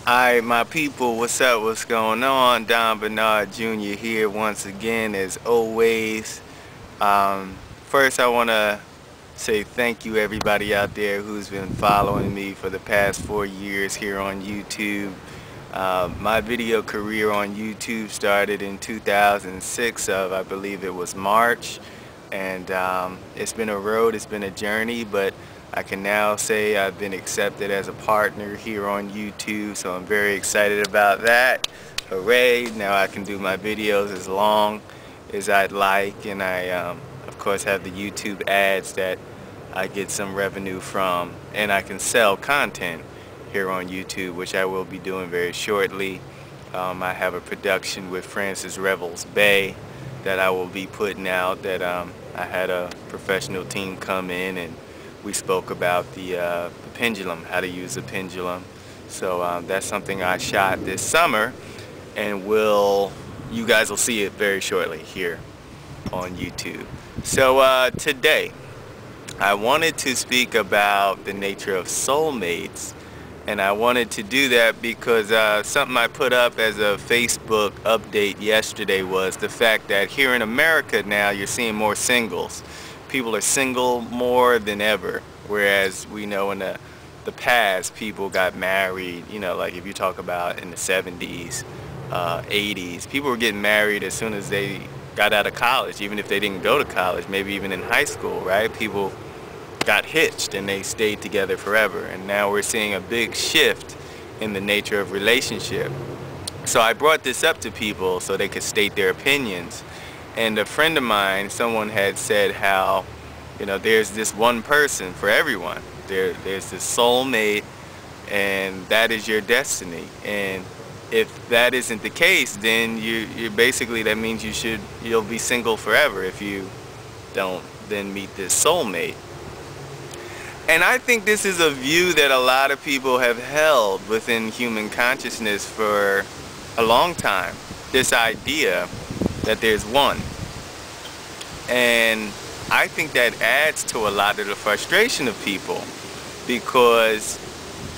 Alright, my people, what's up? What's going on? Don Bernard Jr. here once again, as always. First, I want to say thank you, everybody out there who's been following me for the past 4 years here on YouTube. My video career on YouTube started in 2006 of, I believe it was March. And it's been a road, it's been a journey, but I can now say I've been accepted as a partner here on YouTube, so I'm very excited about that. Hooray! Now I can do my videos as long as I'd like, and I of course have the YouTube ads that I get some revenue from, and I can sell content here on YouTube, which I will be doing very shortly. I have a production with Francis Revels Bay that I will be putting out, that I had a professional team come in and we spoke about the pendulum, how to use a pendulum. So that's something I shot this summer, and you guys will see it very shortly here on YouTube. So today I wanted to speak about the nature of soulmates, and I wanted to do that because something I put up as a Facebook update yesterday was the fact that here in America now you're seeing more singles. People are single more than ever, whereas we know in the past people got married, you know, like if you talk about in the 70s, 80s, people were getting married as soon as they got out of college, even if they didn't go to college, maybe even in high school, right? People got hitched and they stayed together forever, and now we're seeing a big shift in the nature of relationship. So I brought this up to people so they could state their opinions. And a friend of mine, someone had said how, you know, there's this one person for everyone. There's this soulmate, and that is your destiny. And if that isn't the case, then you basically, that means you'll be single forever if you don't then meet this soulmate. And I think this is a view that a lot of people have held within human consciousness for a long time. This idea that there's one. And I think that adds to a lot of the frustration of people, because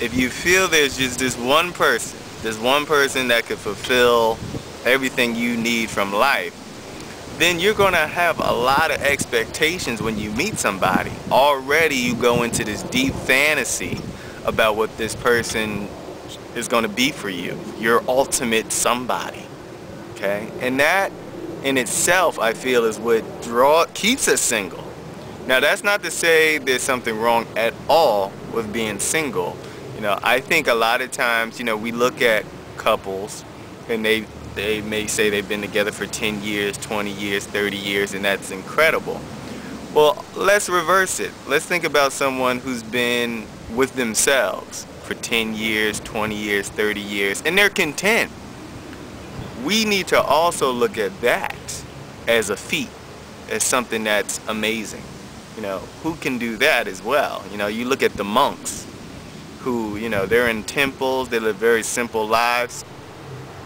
if you feel there's just this one person that could fulfill everything you need from life, then you're going to have a lot of expectations when you meet somebody. Already you go into this deep fantasy about what this person is going to be for you, your ultimate somebody. Okay? And that in itself, I feel, is what keeps us single. Now, that's not to say there's something wrong at all with being single. You know, I think a lot of times, you know, we look at couples and they may say they've been together for 10 years, 20 years, 30 years, and that's incredible. Well, let's reverse it. Let's think about someone who's been with themselves for 10 years, 20 years, 30 years, and they're content. We need to also look at that as a feat, as something that's amazing. You know, who can do that as well? You know, you look at the monks who, you know, they're in temples, they live very simple lives.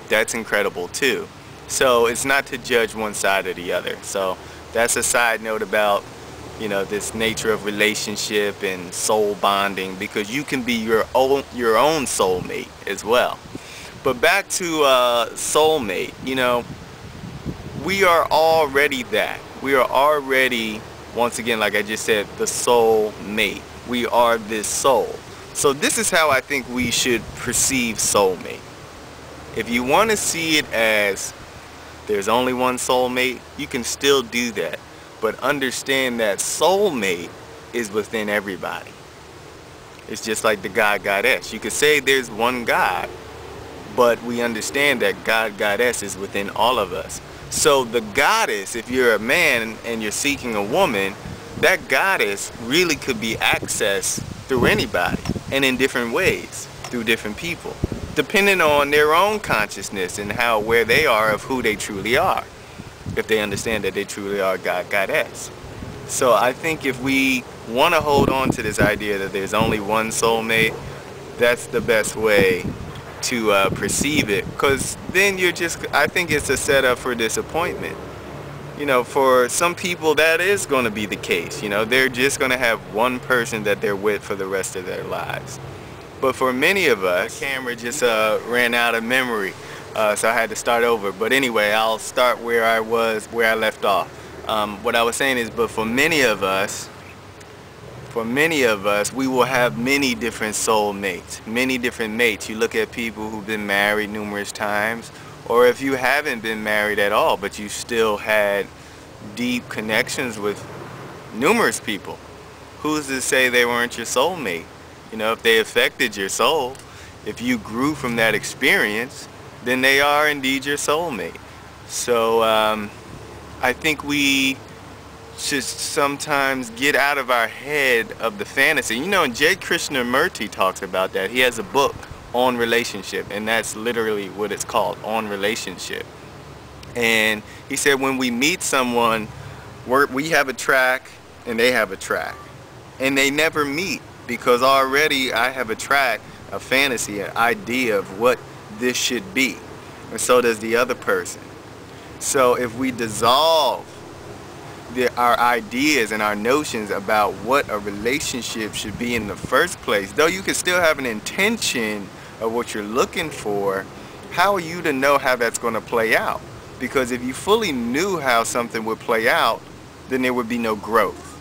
That's incredible too. So it's not to judge one side or the other. So that's a side note about, you know, this nature of relationship and soul bonding, because you can be your own soulmate as well. But back to soulmate, you know, we are already that. We are already, once again, like I just said, the soulmate. We are this soul. So this is how I think we should perceive soulmate. If you want to see it as there's only one soulmate, you can still do that. But understand that soulmate is within everybody. It's just like the God, Goddess. You could say there's one God, but we understand that God, Goddess is within all of us. So the goddess, if you're a man and you're seeking a woman, that goddess really could be accessed through anybody and in different ways, through different people, depending on their own consciousness and how aware they are of who they truly are, if they understand that they truly are God, Goddess. So I think if we want to hold on to this idea that there's only one soulmate, that's the best way to perceive it, because then I think it's a setup for disappointment. You know, for some people that is going to be the case. You know, they're just going to have one person that they're with for the rest of their lives. But for many of us, the camera just ran out of memory, so I had to start over. But anyway, I'll start where I left off. What I was saying is, but for many of us, we will have many different soulmates, many different mates. You look at people who've been married numerous times, or if you haven't been married at all, but you still had deep connections with numerous people. Who's to say they weren't your soulmate? You know, if they affected your soul, if you grew from that experience, then they are indeed your soulmate. So I think we should sometimes get out of our head of the fantasy. You know, and J. Krishnamurti talks about that. He has a book on relationship, and that's literally what it's called, On Relationship. And he said when we meet someone, we have a track and they have a track. And they never meet because already I have a track, a fantasy, an idea of what this should be. And so does the other person. So if we dissolve our ideas and our notions about what a relationship should be in the first place, though you can still have an intention of what you're looking for, how are you to know how that's going to play out? Because if you fully knew how something would play out, then there would be no growth.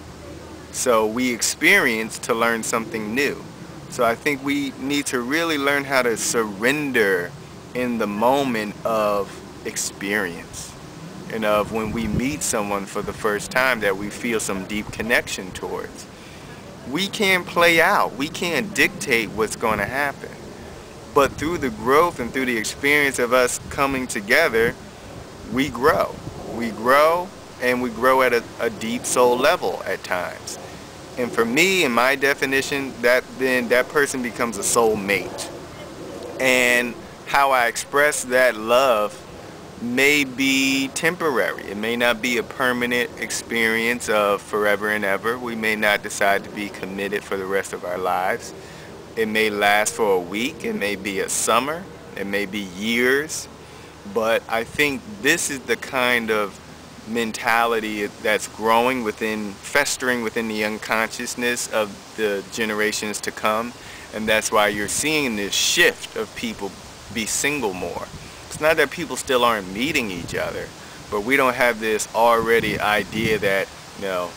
So we experience to learn something new. So I think we need to really learn how to surrender in the moment of experience. And of when we meet someone for the first time that we feel some deep connection towards. We can't play out. We can't dictate what's going to happen. But through the growth and through the experience of us coming together, we grow. We grow, and we grow at a deep soul level at times. And for me, in my definition, that person becomes a soulmate. And how I express that love may be temporary. It may not be a permanent experience of forever and ever. We may not decide to be committed for the rest of our lives. It may last for a week. It may be a summer. It may be years. But I think this is the kind of mentality that's growing festering within the unconsciousness of the generations to come. And that's why you're seeing this shift of people be single more. It's not that people still aren't meeting each other, but we don't have this already idea that, you know,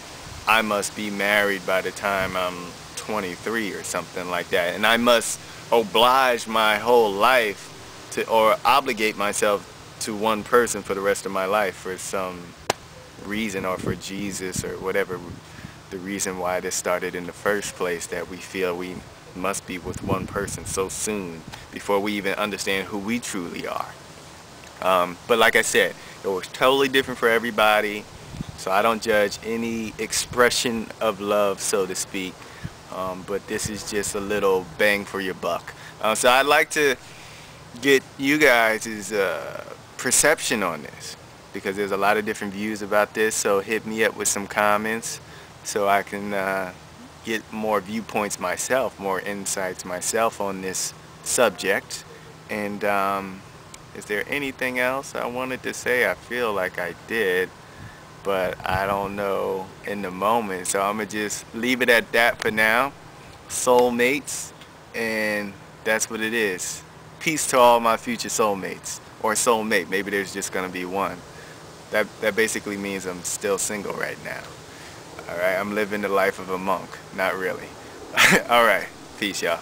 I must be married by the time I'm 23 or something like that. And I must oblige my whole life to, or obligate myself to one person for the rest of my life for some reason, or for Jesus, or whatever the reason why this started in the first place, that we feel we must be with one person so soon before we even understand who we truly are. But like I said, it was totally different for everybody, so I don't judge any expression of love, so to speak. But this is just a little bang for your buck. So I'd like to get you guys' perception on this, because there's a lot of different views about this. So hit me up with some comments so I can get more viewpoints myself, more insights myself on this subject. And is there anything else I wanted to say? I feel like I did, but I don't know in the moment. So I'm going to just leave it at that for now. Soulmates, and that's what it is. Peace to all my future soulmates, or soulmate. Maybe there's just going to be one. That basically means I'm still single right now. All right, I'm living the life of a monk. Not really. All right, peace, y'all.